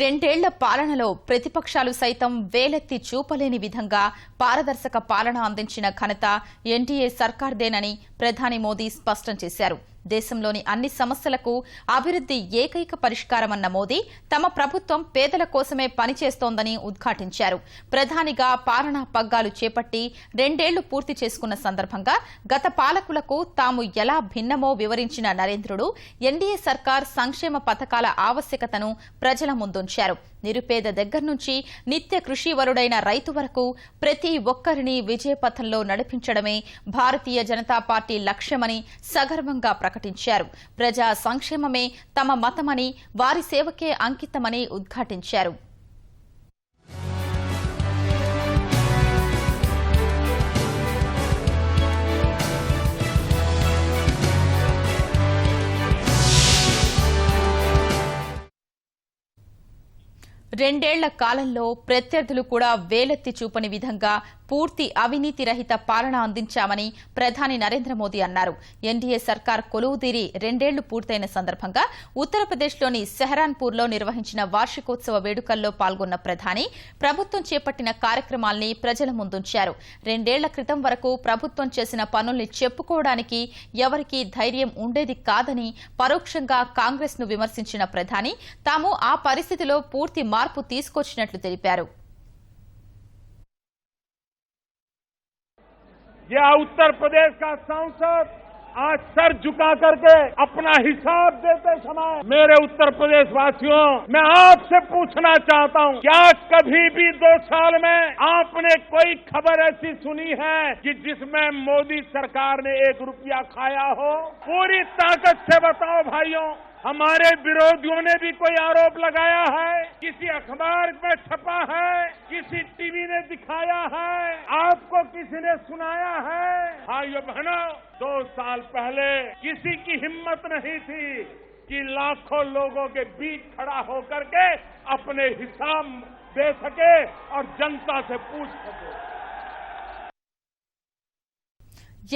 రెండేళ్ల పాలనలో ప్రతిపక్షాలు సైతం వేలెత్తి చూపలేని విధంగా పారదర్శక పాలన అందించిన ఘనత ఎన్డీఏ సర్కార్దేనని ప్రధాని మోదీ స్పష్టం చేశారు. దేశంలోని అన్ని సమస్యలకు అభివృద్ది ఏకైక పరిష్కారమన్న మోదీ తమ ప్రభుత్వం పేదల కోసమే పనిచేస్తోందని ఉద్ఘాటించారు. ప్రధానిగా పాలనా పగ్గాలు చేపట్టి రెండేళ్లు పూర్తి చేసుకున్న సందర్భంగా గత పాలకులకు తాము ఎలా భిన్నమో వివరించిన నరేంద్రుడు ఎన్డీఏ సర్కార్ సంక్షేమ పథకాల ఆవశ్యకతను ప్రజల ముందుంచారు. నిరుపేద దగ్గర నుంచి నిత్య కృషివరుడైన రైతు వరకు ప్రతి ఒక్కరిని విజయపథంలో నడిపించడమే భారతీయ జనతా పార్టీ లక్ష్యమని సగర్వంగా ప్రకటించారు. ప్రజా సంక్షేమమే తమ మతమని, వారి సేవకే అంకితమని ఉద్ఘాటించారు. రెండేళ్ల కాలంలో ప్రత్యర్థులు కూడా వేలెత్తి చూపని విధంగా పూర్తి అవినీతి రహిత పాలన అందించామని ప్రధాని నరేంద్ర మోదీ అన్నారు. ఎన్డీఏ సర్కార్ కొలువుదీరి రెండేళ్లు పూర్తయిన సందర్భంగా ఉత్తరప్రదేశ్లోని సెహరాన్పూర్లో నిర్వహించిన వార్షికోత్సవ వేడుకల్లో పాల్గొన్న ప్రధాని ప్రభుత్వం చేపట్టిన కార్యక్రమాల్ని ప్రజల ముందుంచారు. రెండేళ్ల క్రితం వరకు ప్రభుత్వం చేసిన పనుల్ని చెప్పుకోవడానికి ఎవరికీ ధైర్యం ఉండేది కాదని పరోక్షంగా కాంగ్రెస్ ను విమర్శించిన ప్రధాని తాము ఆ పరిస్థితిలో పూర్తి మార్పు తీసుకొచ్చినట్లు తెలిపారు. यह उत्तर प्रदेश का सांसद आज सर झुका करके अपना हिसाब देते समय मेरे उत्तर प्रदेश वासियों, मैं आपसे पूछना चाहता हूं, क्या कभी भी 2 साल में आपने कोई खबर ऐसी सुनी है कि जिसमें मोदी सरकार ने 1 रुपया खाया हो? पूरी ताकत से बताओ भाइयों, हमारे विरोधियों ने भी कोई आरोप लगाया है, किसी अखबार में छपा है, किसी टीवी ने दिखाया है, आपको किसी ने सुनाया है? भाइयों बहनों, 2 साल पहले किसी की हिम्मत नहीं थी कि लाखों लोगों के बीच खड़ा होकर के अपने हिसाब दे सके और जनता से पूछ सके.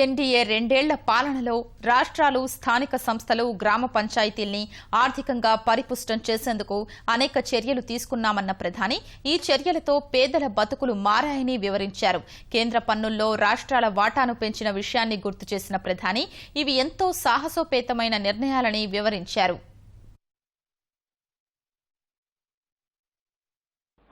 ఎన్డీఏ రెండేళ్ల పాలనలో రాష్ట్రాలు, స్థానిక సంస్థలు, గ్రామ పంచాయతీల్ని ఆర్థికంగా పరిపుష్టం చేసేందుకు అనేక చర్యలు తీసుకున్నామన్న ప్రధాని ఈ చర్యలతో పేదల బతుకులు మారాయని వివరించారు. కేంద్ర పన్నుల్లో రాష్ట్రాల వాటాను పెంచిన విషయాన్ని గుర్తు చేసిన ప్రధాని ఇవి ఎంతో సాహసోపేతమైన నిర్ణయాలని వివరించారు.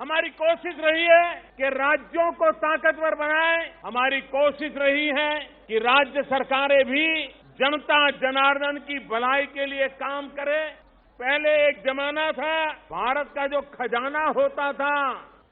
हमारी कोशिश रही है कि राज्यों को ताकतवर बनाएं, हमारी कोशिश रही है कि राज्य सरकारें भी जनता जनार्दन की भलाई के लिए काम करें. पहले एक जमाना था, भारत का जो खजाना होता था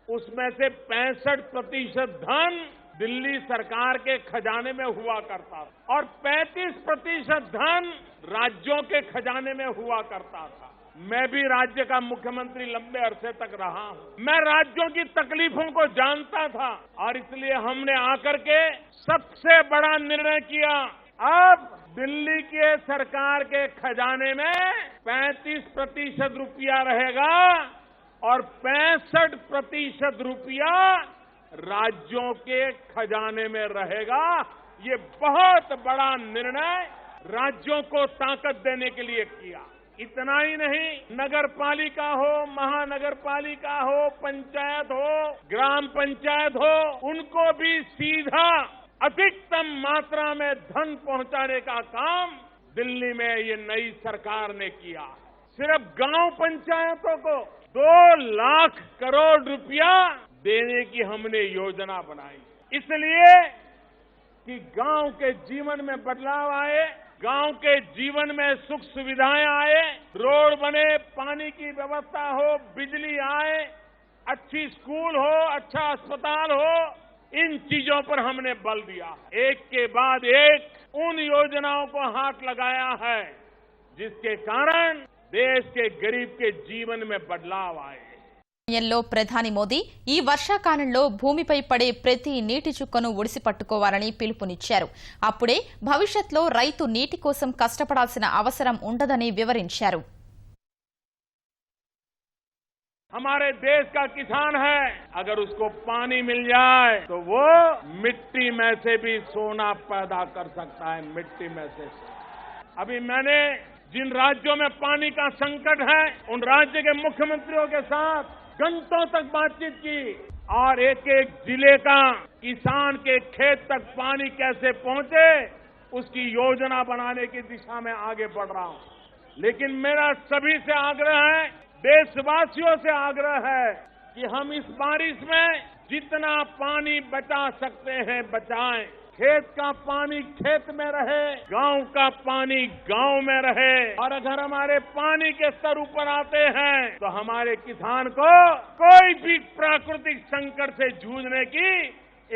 उसमें से 65% धन दिल्ली सरकार के खजाने में हुआ करता था और 35% धन राज्यों के खजाने में हुआ करता था. मैं भी राज्य का मुख्यमंत्री लंबे अरसे तक रहा हूं. मैं राज्यों की तकलीफों को जानता था और इसलिए हमने आकर के सबसे बड़ा निर्णय किया. अब दिल्ली के सरकार के खजाने में 35% रुपया रहेगा और 65% रुपया राज्यों के खजाने में रहेगा. ये बहुत बड़ा निर्णय राज्यों को ताकत देने के लिए किया. इतना ही नहीं, नगर पालिका हो, महानगर पालिका हो, पंचायत हो, ग्राम पंचायत हो, उनको भी सीधा अधिकतम मात्रा में धन पहुंचाने का काम दिल्ली में ये नई सरकार ने किया. सिर्फ गांव पंचायतों को 2 लाख करोड़ रुपया देने की हमने योजना बनाई, इसलिए कि गांव के जीवन में बदलाव आए, गांव के जीवन में सुख सुविधाएं आए, रोड बने, पानी की व्यवस्था हो, बिजली आए, अच्छी स्कूल हो, अच्छा अस्पताल हो, इन चीजों पर हमने बल दिया. एक के बाद एक उन योजनाओं को हाथ लगाया है जिसके कारण देश के गरीब के जीवन में बदलाव आए. సమయంలో ప్రధాని మోదీ ఈ వర్షాకాలంలో భూమిపై పడే ప్రతి నీటి చుక్కను ఒడిసి పట్టుకోవాలని పిలుపునిచ్చారు. అప్పుడే భవిష్యత్తులో రైతు నీటి కోసం కష్టపడాల్సిన అవసరం ఉండదని వివరించారు. हमारे देश का किसान है, अगर उसको पानी मिल जाए तो वो मिट्टी में से भी सोना पैदा कर सकता है. मिट्टी में से अभी मैंने जिन राज्यों में पानी का संकट है उन राज्य के मुख्यमंत्रियों के साथ घंटों तक बातचीत की और एक एक जिले का किसान के खेत तक पानी कैसे पहुंचे उसकी योजना बनाने की दिशा में आगे बढ़ रहा हूं। लेकिन मेरा सभी से आग्रह है, देशवासियों से आग्रह है कि हम इस बारिश में जितना पानी बचा सकते हैं बचाएं। खेत का पानी खेत में रहे, गांव का पानी गांव में रहे। और अगर हमारे पानी के स्तर ऊपर आते हैं तो हमारे किसान को कोई भी प्राकृतिक संकट से जूझने की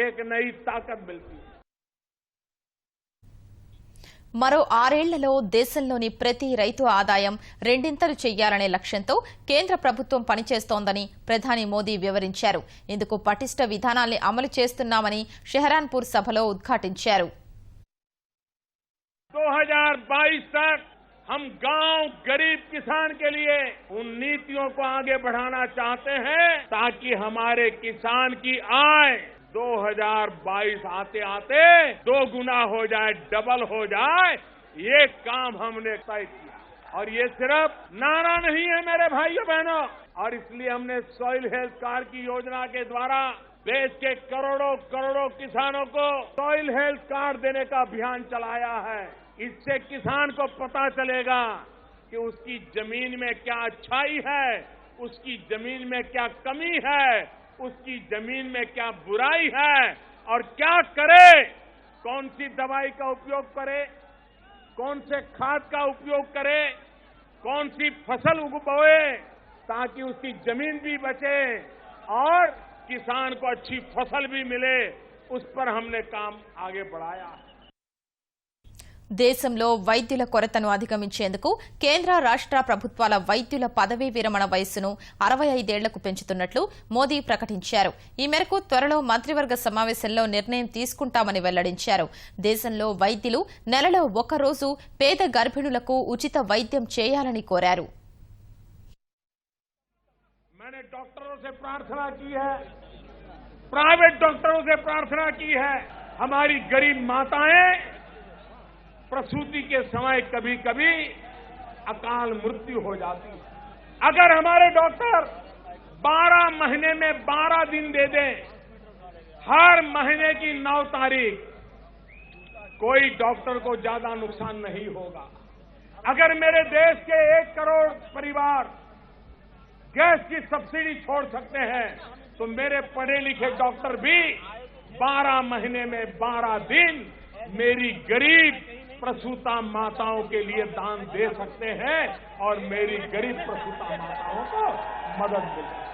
एक नई ताकत मिलती है। మరో 6 ఏళ్లలో దేశంలోని ప్రతి రైతు ఆదాయం రెండింతలు చేయాలనే లక్ష్యంతో కేంద్ర ప్రభుత్వం పనిచేస్తోందని ప్రధాని మోదీ వివరించారు. ఇందుకు పటిష్ట విధానాల్ని అమలు చేస్తున్నామని షెహరాన్పూర్ సభలో ఉద్ఘాటించారు. 2022 तक हम गांव गरीब किसान के लिए उन नीतियों को आगे बढ़ाना चाहते हैं ताकि हमारे किसान की आय 2022 आते आते 2 गुना हो जाए, डबल हो जाए। ये काम हमने तय किया और ये सिर्फ नारा नहीं है मेरे भाइयों बहनों। और इसलिए हमने सॉइल हेल्थ कार्ड की योजना के द्वारा देश के करोड़ों करोड़ों किसानों को सॉइल हेल्थ कार्ड देने का अभियान चलाया है। इससे किसान को पता चलेगा कि उसकी जमीन में क्या अच्छाई है, उसकी जमीन में क्या कमी है, उसकी जमीन में क्या बुराई है और क्या करे, कौन सी दवाई का उपयोग करे, कौन से खाद का उपयोग करे, कौन सी फसल उगवाए ताकि उसकी जमीन भी बचे और किसान को अच्छी फसल भी मिले। उस पर हमने काम आगे बढ़ाया है। దేశంలో వైద్యుల కొరతను అధిగమించేందుకు కేంద్ర రాష్ట్ర ప్రభుత్వాల వైద్యుల పదవీ విరమణ వయస్సును 65 ఏళ్లకు పెంచుతున్నట్లు మోదీ ప్రకటించారు. ఈ మేరకు త్వరలో మంత్రివర్గ సమావేశంలో నిర్ణయం తీసుకుంటామని వెల్లడించారు. దేశంలో వైద్యులు నెలలో 1 రోజు పేద గర్భిణులకు ఉచిత వైద్యం చేయాలని కోరారు. मैंने डॉक्टरों से प्रार्थना की है, प्राइवेट डॉक्टरों से प्रार्थना की है, हमारी गरीब माताएं प्रसूति के समय कभी कभी अकाल मृत्यु हो जाती है। अगर हमारे डॉक्टर 12 महीने में 12 दिन दे दें, हर महीने की 9 तारीख, कोई डॉक्टर को ज्यादा नुकसान नहीं होगा। अगर मेरे देश के 1 करोड़ परिवार गैस की सब्सिडी छोड़ सकते हैं तो मेरे पढ़े लिखे डॉक्टर भी 12 महीने में 12 दिन मेरी गरीब प्रसूता माताओं के लिए दान दे सकते हैं और मेरी गरीब प्रसूता माताओं को मदद मिल सकती है।